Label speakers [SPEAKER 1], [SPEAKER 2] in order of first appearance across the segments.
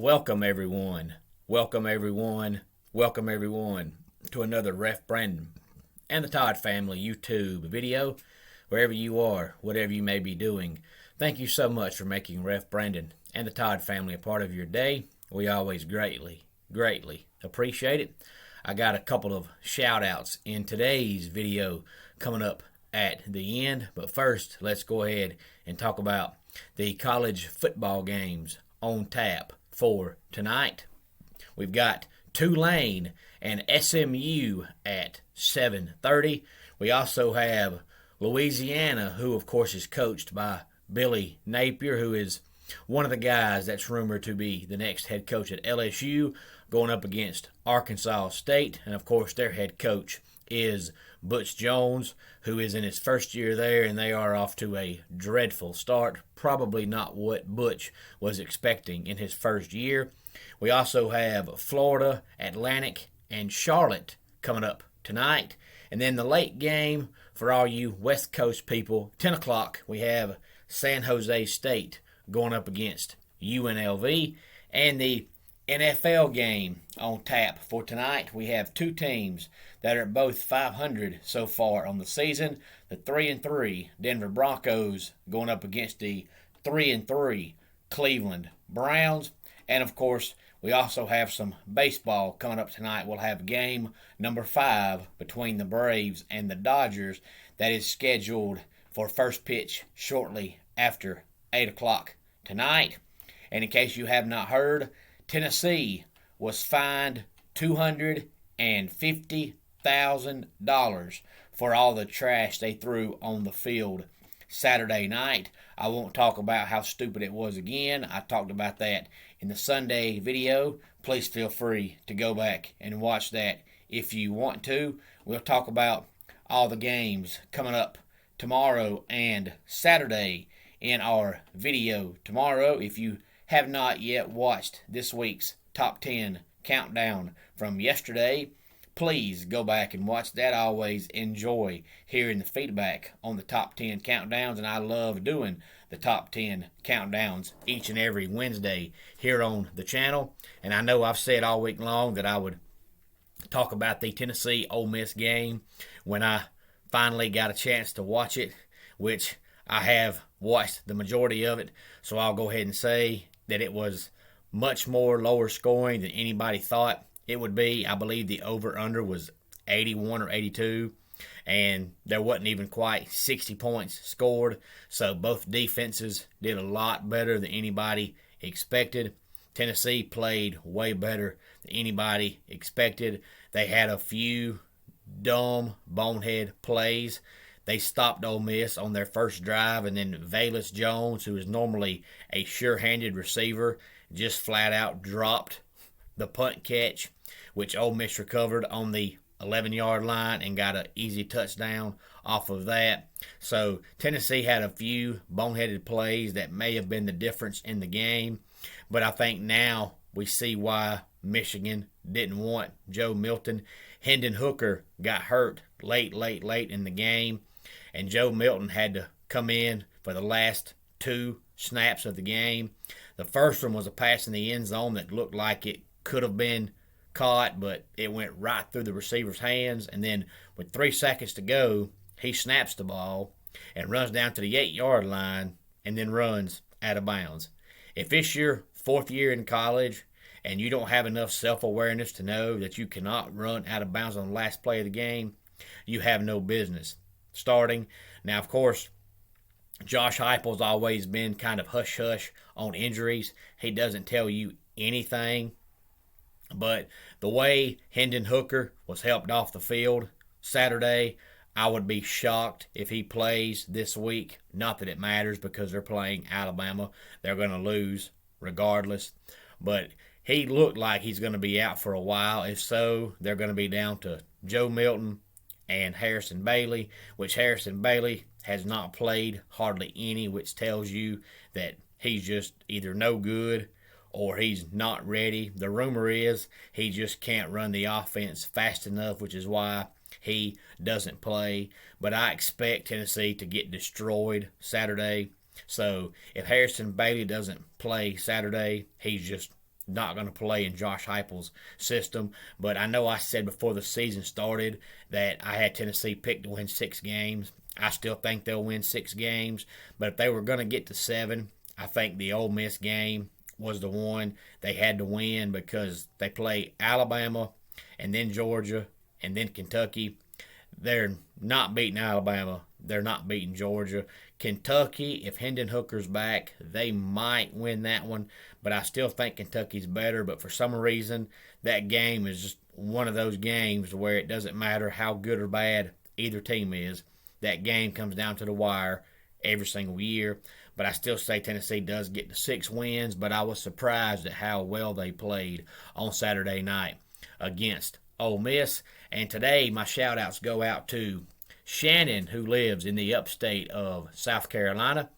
[SPEAKER 1] Welcome everyone. Welcome everyone. Welcome everyone to another Ref Brandon and the Todd Family YouTube video. Wherever you are, whatever you may be doing, thank you so much for making Ref Brandon and the Todd Family a part of your day. We always greatly appreciate it. I got a couple of shout outs in today's video coming up at the end, but first let's go ahead and talk about the college football games on tap for tonight. We've got Tulane and SMU at 7:30. We also have Louisiana, who of course is coached by Billy Napier, who is one of the guys that's rumored to be the next head coach at LSU, going up against Arkansas State. And of course their head coach is Butch Jones, who is in his first year there, and they are off to a dreadful start. Probably not what Butch was expecting in his first year. We also have Florida, Atlantic, and Charlotte coming up tonight. And then the late game for all you West Coast people, 10 o'clock, we have San Jose State going up against UNLV. And the NFL game on tap for tonight, we have two teams that are both 500 so far on the season. The 3-3 Denver Broncos going up against the 3-3 Cleveland Browns. And of course, we also have some baseball coming up tonight. We'll have game number 5 between the Braves and the Dodgers that is scheduled for first pitch shortly after 8 o'clock tonight. And in case you have not heard, Tennessee was fined $250,000 for all the trash they threw on the field Saturday night. I won't talk about how stupid it was again. I talked about that in the Sunday video. Please feel free to go back and watch that if you want to. We'll talk about all the games coming up tomorrow and Saturday in our video tomorrow. If you have not yet watched this week's Top 10 Countdown from yesterday, please go back and watch that. I always enjoy hearing the feedback on the Top 10 Countdowns, and I love doing the Top 10 Countdowns each and every Wednesday here on the channel. And I know I've said all week long that I would talk about the Tennessee-Ole Miss game when I finally got a chance to watch it, which I have watched the majority of it, so I'll go ahead and say that it was much more lower scoring than anybody thought it would be. I believe the over-under was 81 or 82, and there wasn't even quite 60 points scored, so both defenses did a lot better than anybody expected. Tennessee played way better than anybody expected. They had a few dumb, bonehead plays. They stopped Ole Miss on their first drive, and then Velus Jones, who is normally a sure-handed receiver, just flat out dropped the punt catch, which Ole Miss recovered on the 11-yard line and got an easy touchdown off of that. So Tennessee had a few boneheaded plays that may have been the difference in the game, but I think now we see why Michigan didn't want Joe Milton. Hendon Hooker got hurt late in the game, and Joe Milton had to come in for the last 2 snaps of the game. The first one was a pass in the end zone that looked like it could have been caught, but it went right through the receiver's hands. And then with 3 seconds to go, he snaps the ball and runs down to the 8-yard line and then runs out of bounds. If it's your 4th year in college and you don't have enough self-awareness to know that you cannot run out of bounds on the last play of the game, you have no business starting. Now, of course, Josh Heupel's always been kind of hush-hush on injuries. He doesn't tell you anything. But the way Hendon Hooker was helped off the field Saturday, I would be shocked if he plays this week. Not that it matters because they're playing Alabama. They're going to lose regardless. But he looked like he's going to be out for a while. If so, they're going to be down to Joe Milton and Harrison Bailey, which Harrison Bailey has not played hardly any, which tells you that he's just either no good or he's not ready. The rumor is he just can't run the offense fast enough, which is why he doesn't play. But I expect Tennessee to get destroyed Saturday. So if Harrison Bailey doesn't play Saturday, he's just not going to play in Josh Heupel's system. But I know I said before the season started that I had Tennessee picked to win 6 games. I still think they'll win 6 games. But if they were going to get to 7, I think the Ole Miss game was the one they had to win because they play Alabama and then Georgia and then Kentucky. They're not beating Alabama. They're not beating Georgia. Kentucky, if Hendon Hooker's back, they might win that one. But I still think Kentucky's better. But for some reason, that game is just one of those games where it doesn't matter how good or bad either team is. That game comes down to the wire every single year. But I still say Tennessee does get to 6 wins. But I was surprised at how well they played on Saturday night against Ole Miss. And today, my shout-outs go out to Shannon, who lives in the upstate of South Carolina.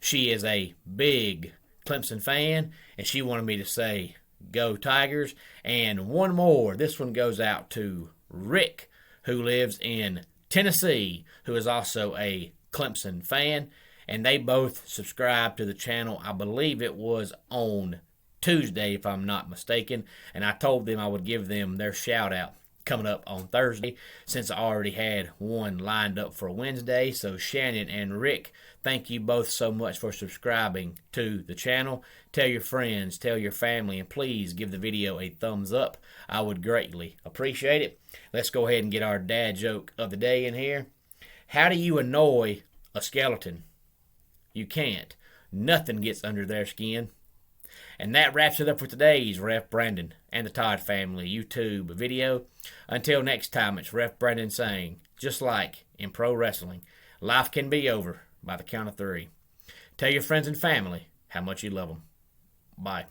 [SPEAKER 1] She is a big Clemson fan, and she wanted me to say, go Tigers. And one more. This one goes out to Rick, who lives in Tennessee, who is also a Clemson fan. And they both subscribed to the channel. I believe it was on Tuesday, if I'm not mistaken. And I told them I would give them their shout-out coming up on Thursday, since I already had one lined up for Wednesday. So Shannon and Rick, thank you both so much for subscribing to the channel. Tell your friends, tell your family, and please give the video a thumbs up. I would greatly appreciate it. Let's go ahead and get our dad joke of the day in here. How do you annoy a skeleton? You can't. Nothing gets under their skin. And that wraps it up for today's Ref Brandon and the Todd Family YouTube video. Until next time, it's Ref Brandon saying, just like in pro wrestling, life can be over by the count of 3. Tell your friends and family how much you love them. Bye.